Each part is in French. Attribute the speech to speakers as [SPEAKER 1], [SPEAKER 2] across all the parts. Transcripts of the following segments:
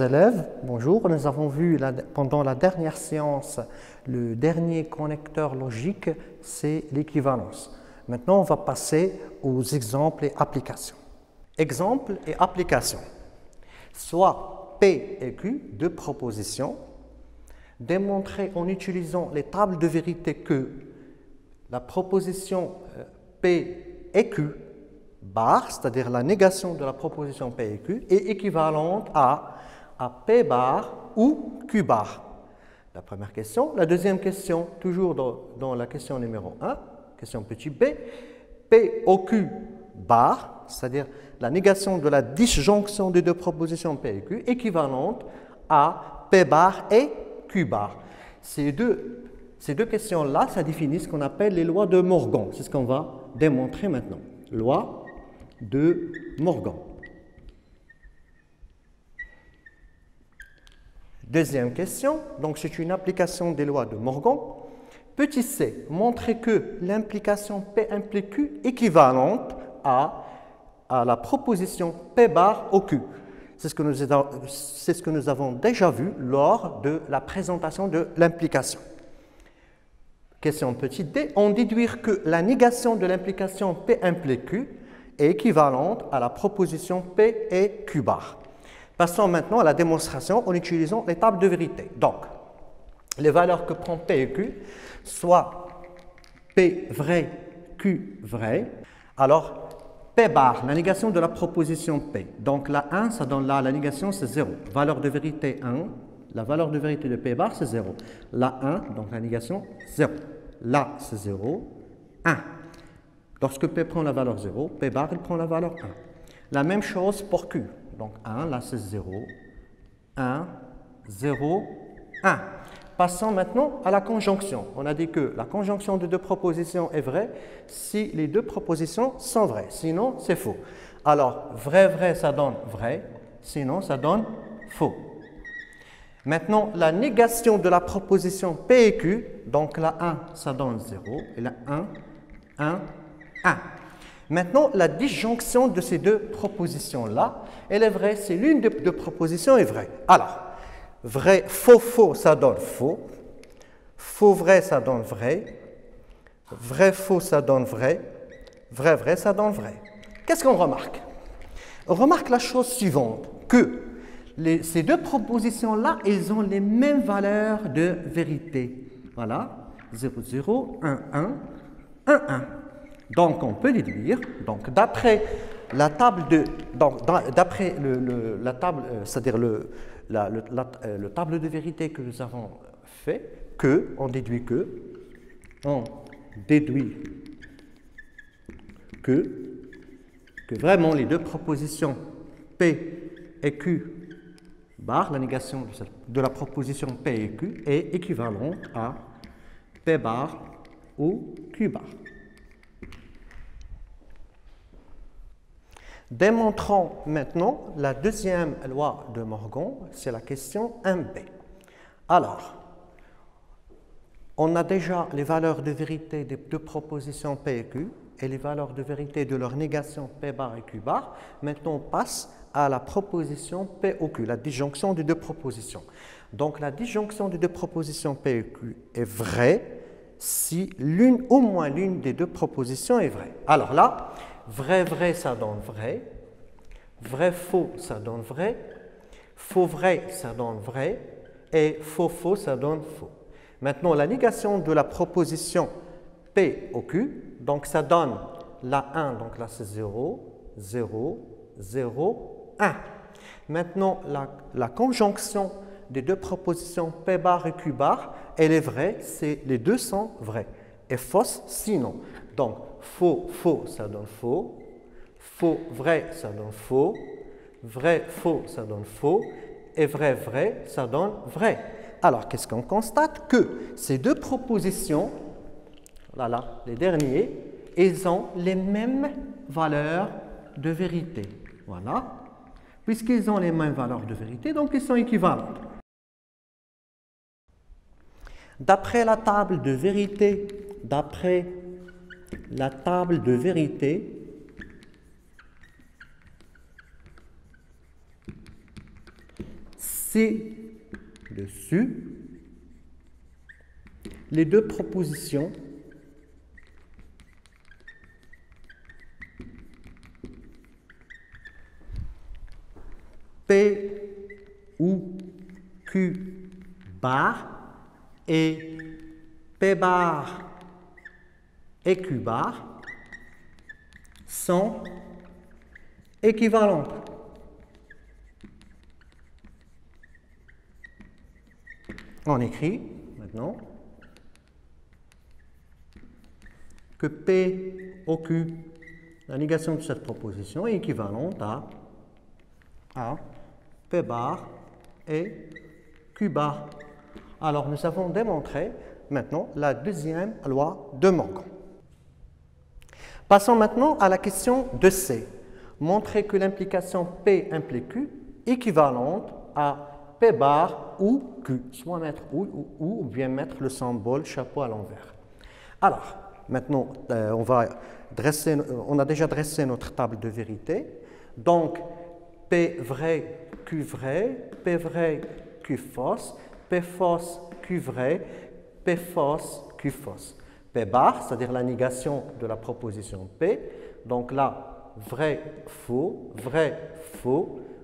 [SPEAKER 1] Élèves, bonjour. Nous avons vu pendant la dernière séance le dernier connecteur logique, c'est l'équivalence. Maintenant, on va passer aux exemples et applications. Exemples et applications. Soit P et Q, deux propositions, démontrer en utilisant les tables de vérité que la proposition P et Q bar, c'est-à-dire la négation de la proposition P et Q, est équivalente à P bar ou Q bar. La première question. La deuxième question, toujours dans la question numéro 1, question petit b, P au Q bar, c'est-à-dire la négation de la disjonction des deux propositions P et Q, équivalente à P bar et Q bar. Ces deux questions-là, ça définit ce qu'on appelle les lois de Morgan. C'est ce qu'on va démontrer maintenant. Loi de Morgan. Deuxième question, donc c'est une application des lois de Morgan. Petit c, montrer que l'implication P implique Q équivalente à la proposition P bar au Q. C'est ce que nous avons déjà vu lors de la présentation de l'implication. Question petit d, on déduire que la négation de l'implication P implique Q est équivalente à la proposition P et Q bar. Passons maintenant à la démonstration en utilisant les tables de vérité. Donc, les valeurs que prend P et Q, soit P vrai, Q vrai. Alors, P bar, la négation de la proposition P. Donc, la 1, ça donne là, la négation, c'est 0. Valeur de vérité 1, la valeur de vérité de P bar, c'est 0. La 1, donc la négation, 0. Là, c'est 0, 1. Lorsque P prend la valeur 0, P bar, il prend la valeur 1. La même chose pour Q. Donc 1, là c'est 0, 1, 0, 1. Passons maintenant à la conjonction. On a dit que la conjonction de deux propositions est vraie si les deux propositions sont vraies. Sinon, c'est faux. Alors, vrai, vrai, ça donne vrai. Sinon, ça donne faux. Maintenant, la négation de la proposition P et Q, donc la 1, ça donne 0. Et la 1, 1, 1. Maintenant, la disjonction de ces deux propositions-là, elle est vraie si l'une des deux propositions est vraie. Alors, vrai, faux, faux, ça donne faux. Faux, vrai, ça donne vrai. Vrai, faux, ça donne vrai. Vrai, vrai, ça donne vrai. Qu'est-ce qu'on remarque? On remarque la chose suivante, que ces deux propositions-là, elles ont les mêmes valeurs de vérité. Voilà, 0, 0, 1, 1, 1, 1. Donc, on peut déduire, donc d'après la table de, d'après la table, c'est-à-dire le table de vérité que nous avons fait, on déduit que vraiment les deux propositions P et Q bar, la négation de la proposition P et Q est équivalente à P bar ou Q bar. Démontrons maintenant la deuxième loi de Morgan, c'est la question 1b. Alors, on a déjà les valeurs de vérité des deux propositions P et Q et les valeurs de vérité de leur négation P bar et Q bar. Maintenant, on passe à la proposition P ou Q, la disjonction des deux propositions. Donc, la disjonction des deux propositions P et Q est vraie si au moins l'une des deux propositions est vraie. Alors là, vrai, vrai, ça donne vrai. Vrai, faux, ça donne vrai. Faux, vrai, ça donne vrai. Et faux, faux, ça donne faux. Maintenant, la négation de la proposition P au Q, donc ça donne la 1, donc là c'est 0, 0, 0, 1. Maintenant, la conjonction des deux propositions P bar et Q bar, elle est vraie, les deux sont vrais. Et fausse, sinon. Donc, faux, faux, ça donne faux. Faux, vrai, ça donne faux. Vrai, faux, ça donne faux. Et vrai, vrai, ça donne vrai. Alors, qu'est-ce qu'on constate? Que ces deux propositions, là, les derniers, ils ont les mêmes valeurs de vérité. Voilà. Puisqu'ils ont les mêmes valeurs de vérité, donc ils sont équivalents. D'après la table de vérité, ci-dessus les deux propositions P ou Q bar et P bar et Q bar sont équivalentes. On écrit maintenant que P au Q, la négation de cette proposition, est équivalente à P bar et Q bar. Alors, nous avons démontré maintenant la deuxième loi de Morgan. Passons maintenant à la question de C. Montrer que l'implication P implique Q est équivalente à P bar ou Q. Soit mettre ou bien mettre le symbole chapeau à l'envers. Alors, maintenant, on a déjà dressé notre table de vérité. Donc, P vrai, Q vrai, P vrai, Q fausse, P fausse, Q vrai, P fausse, Q fausse. P bar, c'est-à-dire la négation de la proposition P. Donc là, vrai, faux,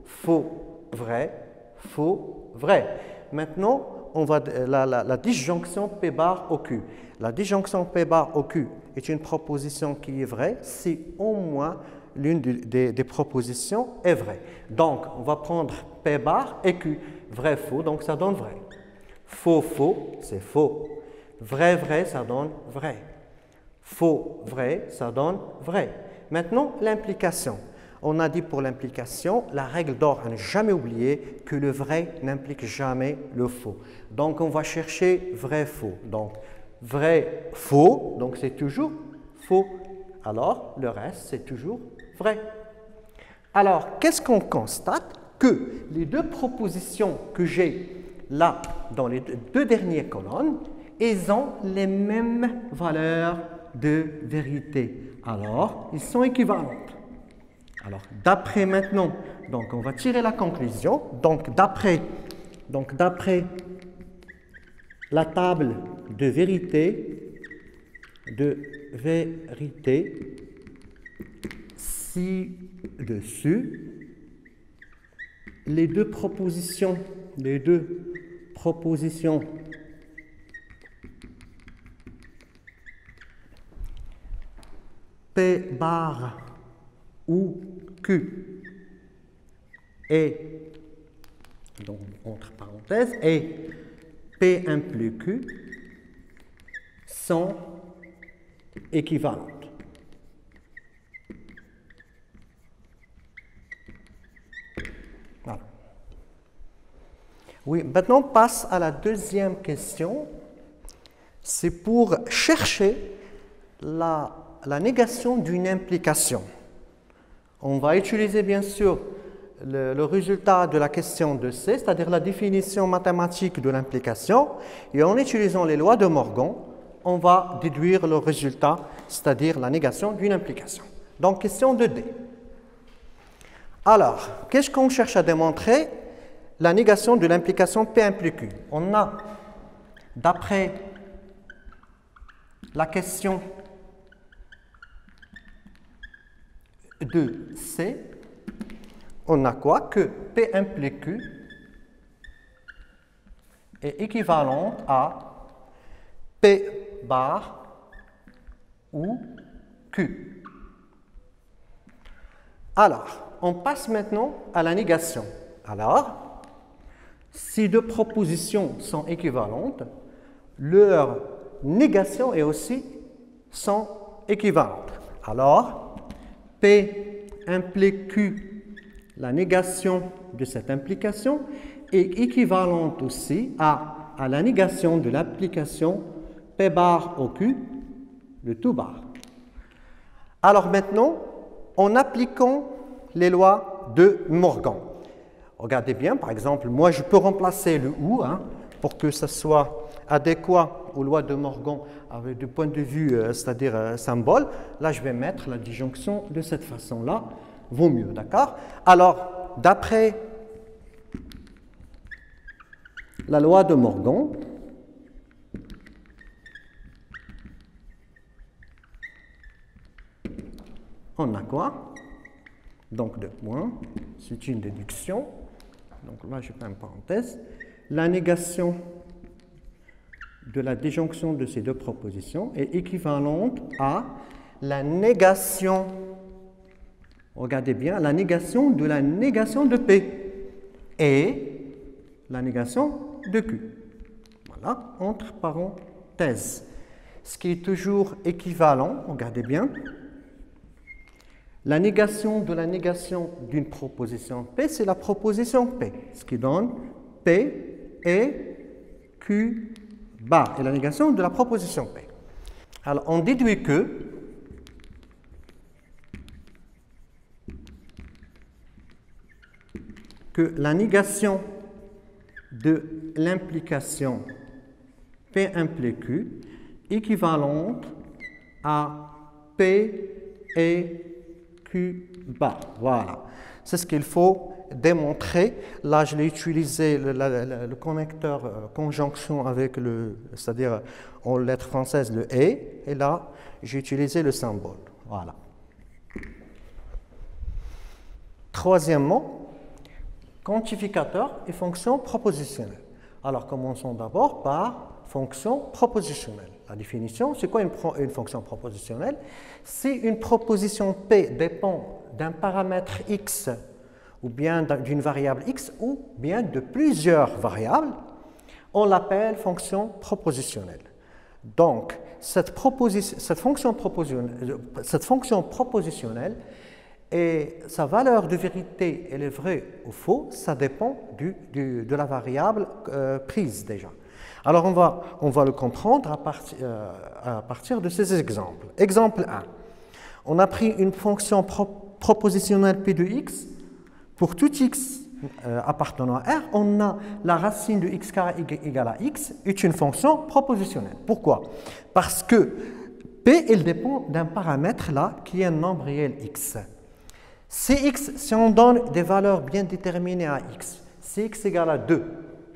[SPEAKER 1] faux, vrai, faux, vrai. Maintenant, on va la disjonction P bar au Q. La disjonction P bar au Q est une proposition qui est vraie si au moins l'une des propositions est vraie. Donc, on va prendre P bar et Q. Vrai, faux, donc ça donne vrai. Faux, faux, c'est faux. Vrai, vrai, ça donne vrai. Faux, vrai, ça donne vrai. Maintenant, l'implication. On a dit pour l'implication, la règle d'or à ne jamais oublier que le vrai n'implique jamais le faux. Donc, on va chercher vrai, faux. Donc, vrai, faux, donc c'est toujours faux. Alors, le reste, c'est toujours vrai. Alors, qu'est-ce qu'on constate? Que les deux propositions que j'ai là, dans les deux dernières colonnes, elles ont les mêmes valeurs de vérité. Alors, ils sont équivalentes. Alors, d'après maintenant, donc on va tirer la conclusion. Donc, d'après la table de vérité, ci-dessus, les deux propositions P bar ou Q et, donc entre parenthèses, et P implique Q sont équivalentes. Voilà. Oui, maintenant on passe à la deuxième question. C'est pour chercher la négation d'une implication. On va utiliser bien sûr le résultat de la question de C, c'est-à-dire la définition mathématique de l'implication, et en utilisant les lois de Morgan, on va déduire le résultat, c'est-à-dire la négation d'une implication. Donc, question de D. Alors, qu'est-ce qu'on cherche à démontrer? La négation de l'implication P implique Q. On a, d'après la question de C, on a quoi? Que P implique Q est équivalente à P bar ou Q. Alors, on passe maintenant à la négation. Alors, si deux propositions sont équivalentes, leur négation est aussi sont équivalentes. Alors, P implique Q, la négation de cette implication, est équivalente aussi à la négation de l'application P bar au Q, le tout bar. Alors maintenant, en appliquant les lois de Morgan. Regardez bien, par exemple, moi je peux remplacer le ou pour que ce soit adéquat aux lois de Morgan avec du point de vue, c'est-à-dire symbole. Là, je vais mettre la disjonction de cette façon-là, vaut mieux, d'accord? Alors, d'après la loi de Morgan. On a quoi? Donc, deux points. C'est une déduction. Donc là, je fais une parenthèse. La négation de la déjonction de ces deux propositions est équivalente à la négation, regardez bien, la négation de la négation de P et la négation de Q. Voilà, entre parenthèses. Ce qui est toujours équivalent, regardez bien, la négation de la négation d'une proposition P, c'est la proposition P, ce qui donne P et Q bar, et la négation de la proposition P. Alors, on déduit que la négation de l'implication P implique Q équivalente à P et Q bar. Voilà. C'est ce qu'il faut démontrer. Là, je l'ai utilisé le connecteur conjonction avec c'est-à-dire en lettres françaises le et là, j'ai utilisé le symbole. Voilà. Troisièmement, quantificateur et fonction propositionnelle. Alors, commençons d'abord par fonction propositionnelle. La définition, c'est quoi une fonction propositionnelle? Si une proposition P dépend d'un paramètre X ou bien d'une variable X ou bien de plusieurs variables, on l'appelle fonction propositionnelle. Donc, cette fonction propositionnelle et sa valeur de vérité, elle est vraie ou faux, ça dépend de la variable prise déjà. Alors, on va le comprendre à partir de ces exemples. Exemple 1. On a pris une fonction propositionnelle P de x. Pour tout x appartenant à R, on a la racine de x carré égale à x est une fonction propositionnelle. Pourquoi? Parce que P, elle dépend d'un paramètre là qui est un nombre réel x. Cx, si on donne des valeurs bien déterminées à x, Cx égale à 2,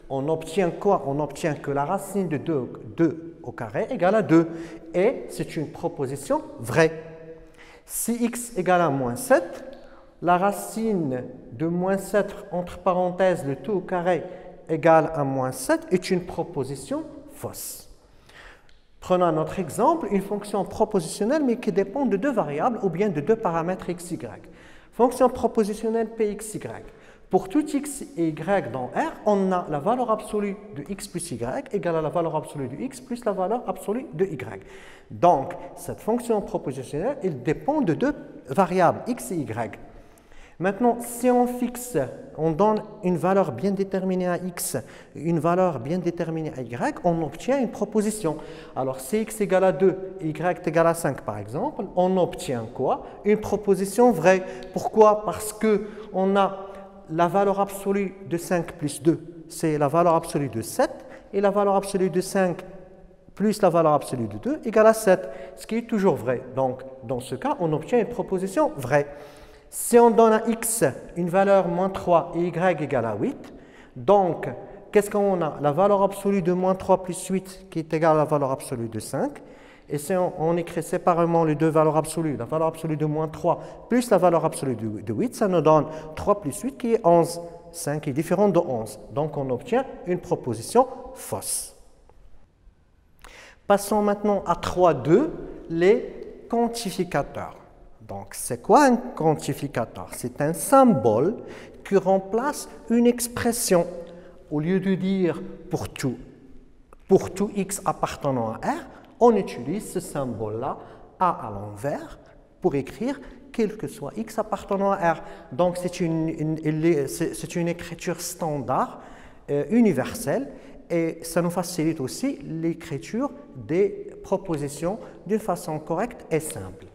[SPEAKER 1] on obtient quoi? On obtient que la racine de 2 au carré égale à 2. Et c'est une proposition vraie. Si x égale à moins 7, la racine de moins 7, entre parenthèses, le tout au carré égale à moins 7 est une proposition fausse. Prenons un autre exemple, une fonction propositionnelle mais qui dépend de deux variables ou bien de deux paramètres x, y. Fonction propositionnelle pxy. Pour tout x et y dans R, on a la valeur absolue de x plus y égale à la valeur absolue de x plus la valeur absolue de y. Donc, cette fonction propositionnelle, elle dépend de deux variables, x et y. Maintenant, si on fixe, on donne une valeur bien déterminée à x, une valeur bien déterminée à y, on obtient une proposition. Alors, si x égale à 2, y égale à 5 par exemple, on obtient quoi? Une proposition vraie. Pourquoi? Parce qu'on a la valeur absolue de 5 plus 2, c'est la valeur absolue de 7, et la valeur absolue de 5 plus la valeur absolue de 2 égale à 7, ce qui est toujours vrai. Donc, dans ce cas, on obtient une proposition vraie. Si on donne à x une valeur moins 3 et y égale à 8, donc, qu'est-ce qu'on a? La valeur absolue de moins 3 plus 8 qui est égale à la valeur absolue de 5. Et si on écrit séparément les deux valeurs absolues, la valeur absolue de moins 3 plus la valeur absolue de 8, ça nous donne 3 plus 8 qui est 11. 5 est différent de 11. Donc, on obtient une proposition fausse. Passons maintenant à 3.2, les quantificateurs. Donc, c'est quoi un quantificateur? C'est un symbole qui remplace une expression. Au lieu de dire pour tout x appartenant à R, on utilise ce symbole-là, A à l'envers, pour écrire quel que soit x appartenant à R. Donc, c'est une écriture standard, universelle, et ça nous facilite aussi l'écriture des propositions d'une façon correcte et simple.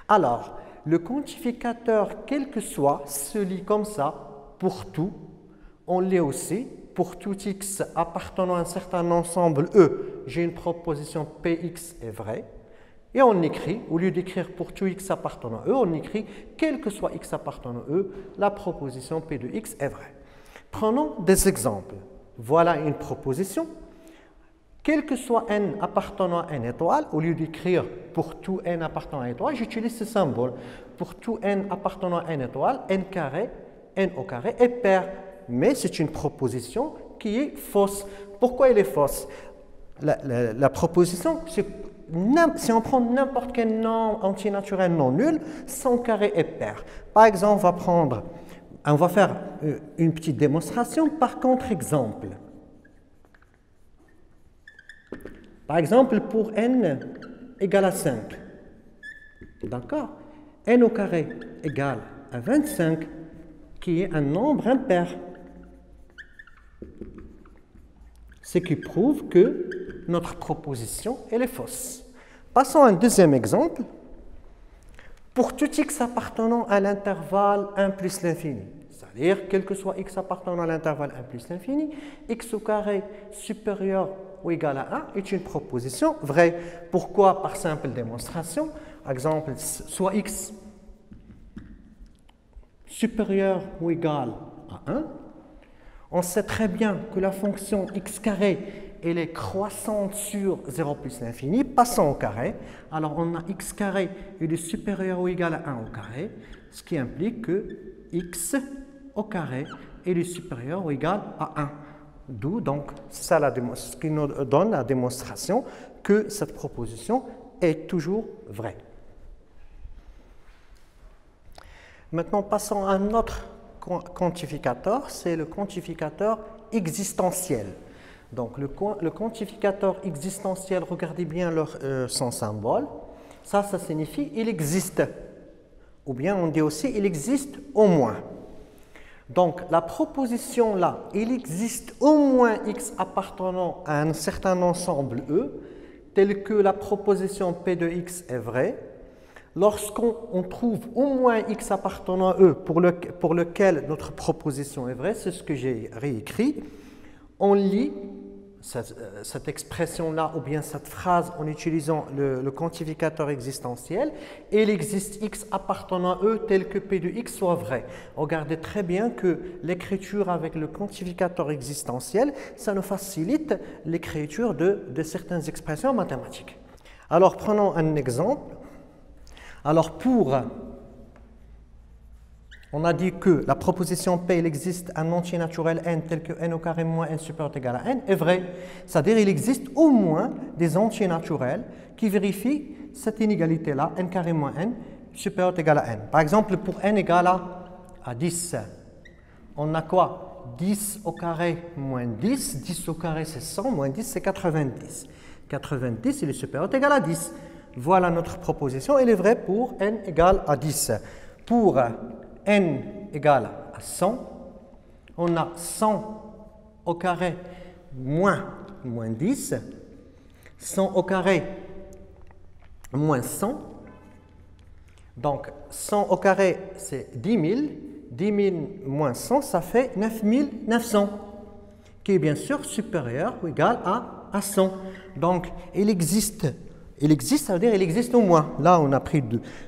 [SPEAKER 1] Alors, le quantificateur, quel que soit, se lit comme ça, pour tout. On lit aussi, pour tout x appartenant à un certain ensemble E, j'ai une proposition Px est vraie. Et on écrit, au lieu d'écrire pour tout x appartenant à E, on écrit, quel que soit x appartenant à E, la proposition P de x est vraie. Prenons des exemples. voilà une proposition. Quel que soit n appartenant à n étoile, au lieu d'écrire pour tout n appartenant à n étoile, j'utilise ce symbole. Pour tout n appartenant à n étoile, n carré, n au carré est pair. Mais c'est une proposition qui est fausse. Pourquoi elle est fausse? La proposition, c'est si on prend n'importe quel nombre antinaturel non nul, son carré est pair. Par exemple, on va faire une petite démonstration par contre-exemple. Par exemple, pour n égale à 5, d'accord? N au carré égale à 25, qui est un nombre impair. Ce qui prouve que notre proposition, elle est fausse. Passons à un deuxième exemple. Pour tout x appartenant à l'intervalle 1 plus l'infini, c'est-à-dire quel que soit x appartenant à l'intervalle 1 plus l'infini, x au carré supérieur ou égal à 1 est une proposition vraie. Pourquoi? Par simple démonstration. Par exemple, soit x supérieur ou égal à 1, on sait très bien que la fonction x carré, elle est croissante sur 0 plus l'infini, passant au carré. Alors on a x carré, il est supérieur ou égal à 1 au carré, ce qui implique que x au carré, il est supérieur ou égal à 1. D'où donc ça ce qui nous donne la démonstration que cette proposition est toujours vraie. Maintenant passons à un autre quantificateur, c'est le quantificateur existentiel. Donc le quantificateur existentiel, regardez bien son symbole. Ça signifie il existe. Ou bien on dit aussi il existe au moins. Donc la proposition là, il existe au moins x appartenant à un certain ensemble E, tel que la proposition P de x est vraie. Lorsqu'on trouve au moins x appartenant à E pour lequel notre proposition est vraie, c'est ce que j'ai réécrit, on lit cette expression-là ou bien cette phrase en utilisant le quantificateur existentiel et il existe x appartenant à E tel que P de x soit vrai. Regardez très bien que l'écriture avec le quantificateur existentiel, ça nous facilite l'écriture de certaines expressions mathématiques. Alors prenons un exemple. Alors on a dit que la proposition P, il existe un entier naturel n tel que n au carré moins n supérieur ou égal à n est vrai. C'est-à-dire qu'il existe au moins des entiers naturels qui vérifient cette inégalité-là, n carré moins n supérieur ou égal à n. Par exemple, pour n égale à 10, on a quoi? 10 au carré moins 10, 10 au carré c'est 100, moins 10 c'est 90. 90, il est supérieur ou égal à 10. Voilà notre proposition, elle est vraie pour n égale à 10. Pour n égale à 100, on a 100 au carré moins 10, 100 au carré moins 100. Donc 100 au carré c'est 10 000, 10 000 moins 100 ça fait 9 900, qui est bien sûr supérieur ou égal à 100. Donc il existe, ça veut dire il existe au moins. Là, on a pris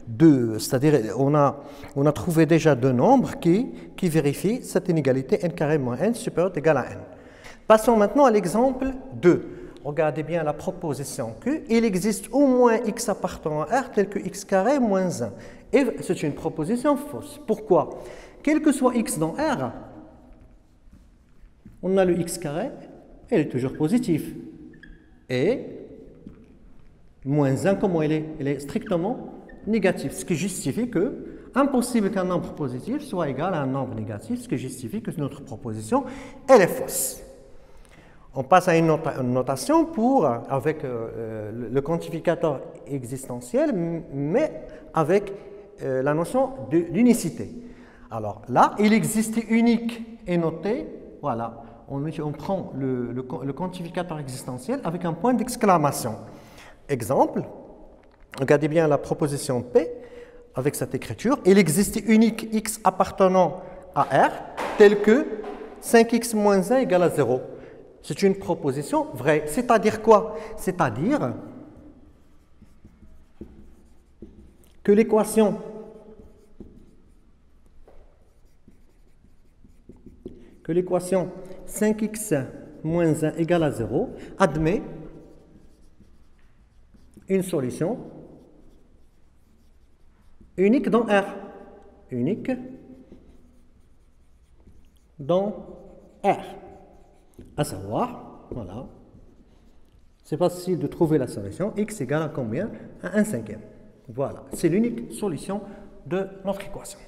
[SPEAKER 1] deux, c'est-à-dire on a trouvé déjà deux nombres qui vérifient cette inégalité n carré moins n supérieur ou égal à n. Passons maintenant à l'exemple 2. Regardez bien la proposition que il existe au moins x appartenant à R tel que x carré moins 1. Et c'est une proposition fausse. Pourquoi? Quel que soit x dans R, on a le x carré, il est toujours positif. Et moins 1, comment il est? Il est strictement négatif, ce qui justifie que impossible qu'un nombre positif soit égal à un nombre négatif, ce qui justifie que notre proposition, elle est fausse. On passe à une notation avec le quantificateur existentiel, mais avec la notion d'unicité. Alors là, il existe unique et noté, voilà, on prend le quantificateur existentiel avec un point d'exclamation. Exemple, regardez bien la proposition P avec cette écriture. Il existe unique x appartenant à R tel que 5x moins 1 égale à 0. C'est une proposition vraie. C'est-à-dire quoi? C'est-à-dire que l'équation que l'équation 5x moins 1 égale à 0 admet une solution unique dans R. Unique dans R. À savoir, voilà, c'est facile de trouver la solution. X égale à combien? À 1 cinquième. Voilà, c'est l'unique solution de notre équation.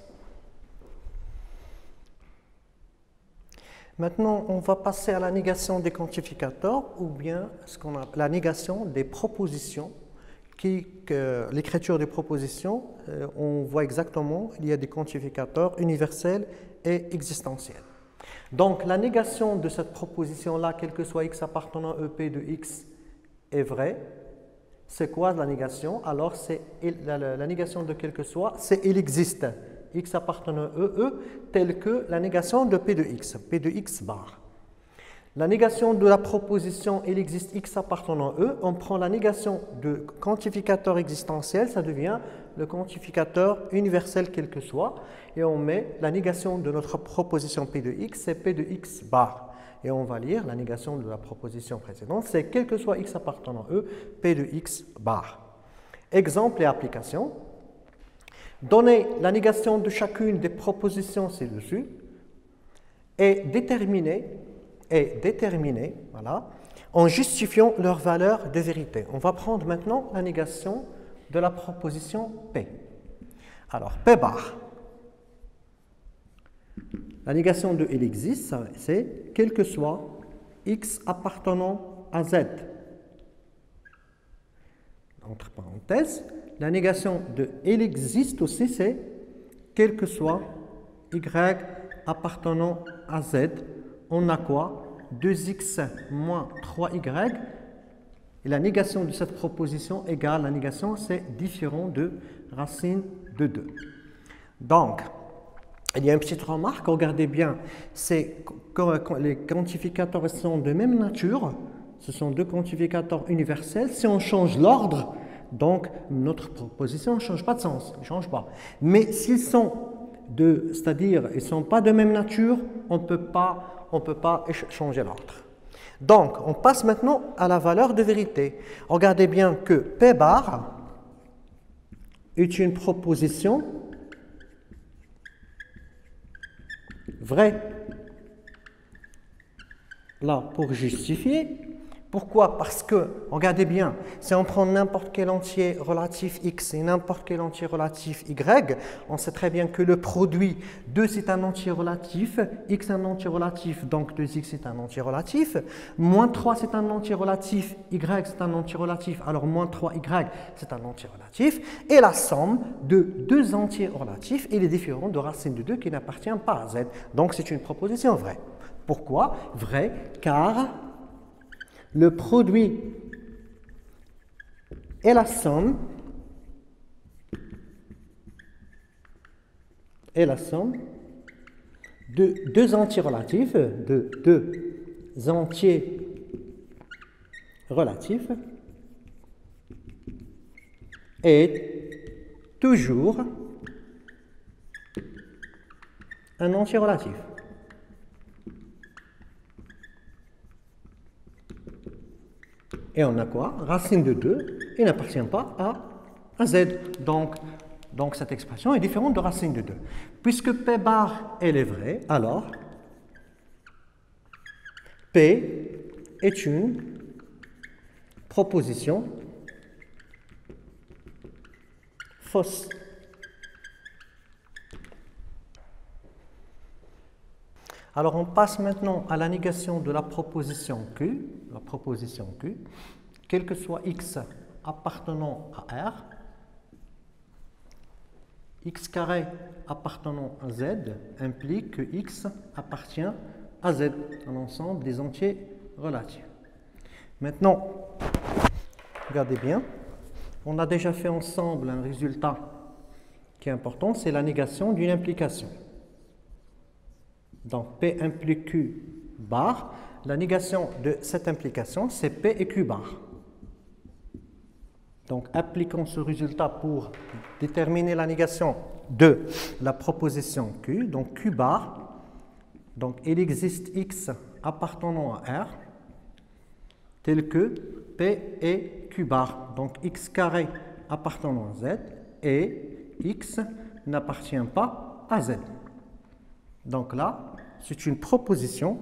[SPEAKER 1] Maintenant, on va passer à la négation des quantificateurs ou bien ce qu'on appelle la négation des propositions. L'écriture des propositions, on voit exactement, il y a des quantificateurs universels et existentiels. Donc, la négation de cette proposition-là, quel que soit x appartenant à EP de x, est vrai. C'est quoi la négation? Alors, c'est la négation de quel que soit, c'est il existe. X appartenant à E, tel que la négation de P de x bar. La négation de la proposition il existe x appartenant à E, on prend la négation de quantificateur existentiel, ça devient le quantificateur universel quel que soit, et on met la négation de notre proposition P de x, c'est P de x bar. Et on va lire la négation de la proposition précédente, c'est quel que soit x appartenant à E, P de x bar. Exemple et application. Donner la négation de chacune des propositions ci-dessus et déterminer, voilà, en justifiant leur valeur de vérité. On va prendre maintenant la négation de la proposition P. Alors, P bar. La négation de il existe, c'est quel que soit x appartenant à z. Entre parenthèses, la négation de il existe aussi, c'est quel que soit y appartenant à z. On a quoi? 2x moins 3y. Et la négation de cette proposition égale, la négation, c'est différent de racine de 2. Donc, il y a une petite remarque, regardez bien, c'est quand les quantificateurs sont de même nature, ce sont deux quantificateurs universels, si on change l'ordre, donc notre proposition ne change pas de sens, ne change pas. Mais s'ils sont c'est-à-dire ils ne sont pas de même nature, on ne peut pas changer l'ordre. Donc, on passe maintenant à la valeur de vérité. Regardez bien que P bar est une proposition vraie. Là, pour justifier. Pourquoi? Parce que, regardez bien, si on prend n'importe quel entier relatif x et n'importe quel entier relatif y, on sait très bien que le produit 2 c'est un entier relatif, x un entier relatif, donc 2x c'est un entier relatif, moins 3 c'est un entier relatif, y c'est un entier relatif, alors moins 3y c'est un entier relatif, et la somme de deux entiers relatifs est différente de racine de 2 qui n'appartient pas à z. Donc c'est une proposition vraie. Pourquoi? Vrai, car le produit et la somme de deux entiers relatifs, est toujours un entier relatif. Et on a quoi? Racine de 2, il n'appartient pas à z. Donc cette expression est différente de racine de 2. Puisque P bar, elle est vraie, alors P est une proposition fausse. Alors, on passe maintenant à la négation de la proposition Q, quel que soit x appartenant à R, x carré appartenant à z implique que x appartient à z, un ensemble des entiers relatifs. Maintenant, regardez bien, on a déjà fait ensemble un résultat qui est important, c'est la négation d'une implication. Donc, P implique Q bar. La négation de cette implication, c'est P et Q bar. Donc, appliquons ce résultat pour déterminer la négation de la proposition Q. Donc, Q bar. Donc, il existe X appartenant à R, tel que P et Q bar. Donc x carré appartenant à Z et x n'appartient pas à Z. Donc là, c'est une proposition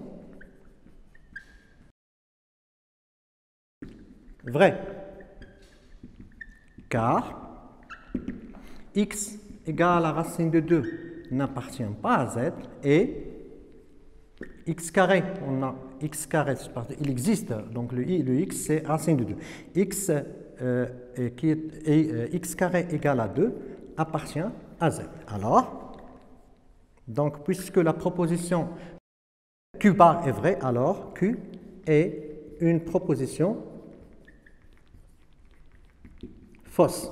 [SPEAKER 1] vraie, car x égale à la racine de 2 n'appartient pas à Z et x carré, on a x carré, il existe, donc le x c'est racine de 2. X, x carré égale à 2 appartient à Z. Alors, donc puisque la proposition Q bar est vraie, alors Q est une proposition fausse.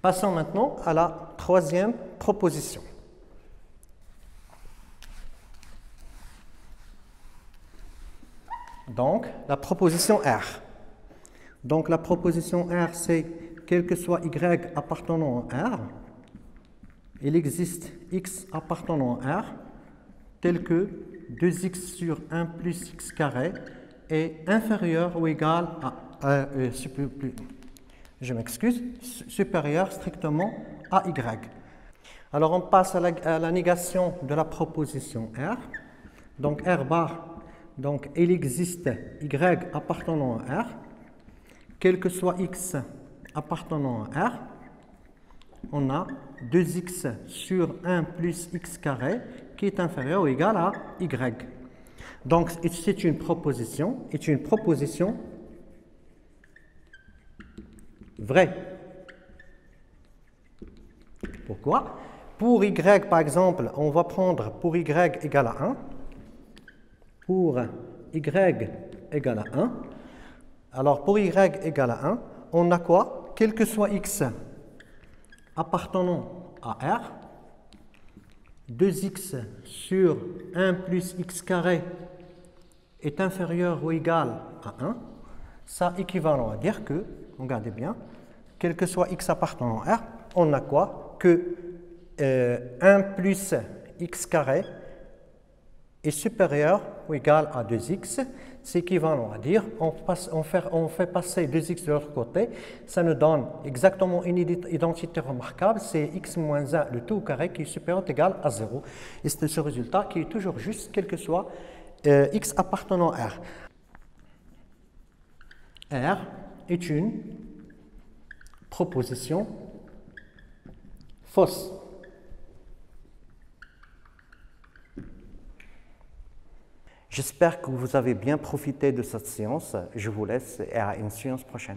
[SPEAKER 1] Passons maintenant à la troisième proposition. Donc, la proposition R. Donc, la proposition R, c'est quel que soit y appartenant à R, il existe x appartenant à R, tel que 2x sur 1 plus x carré est inférieur ou égal à, je m'excuse, supérieur strictement à y. Alors, on passe à la négation de la proposition R. Donc, R bar. Donc, il existe y appartenant à R, quel que soit x appartenant à R, on a 2x sur 1 plus x carré qui est inférieur ou égal à y. Donc, c'est une proposition vraie. Pourquoi? Pour y, par exemple, on va prendre pour y égale à 1. Pour y égale à 1, alors pour y égale à 1, on a quoi? Quel que soit x appartenant à R, 2x sur 1 plus x carré est inférieur ou égal à 1, ça équivalent à dire que, regardez bien, quel que soit x appartenant à R, on a quoi? Que 1 plus x carré est supérieur ou égal à 2x, c'est équivalent à dire, on fait passer 2x de l'autre côté, ça nous donne exactement une identité remarquable, c'est x moins 1, le tout au carré, qui est supérieur ou égal à 0. Et c'est ce résultat qui est toujours juste, quel que soit x appartenant à R. R est une proposition fausse. J'espère que vous avez bien profité de cette séance. Je vous laisse et à une séance prochaine.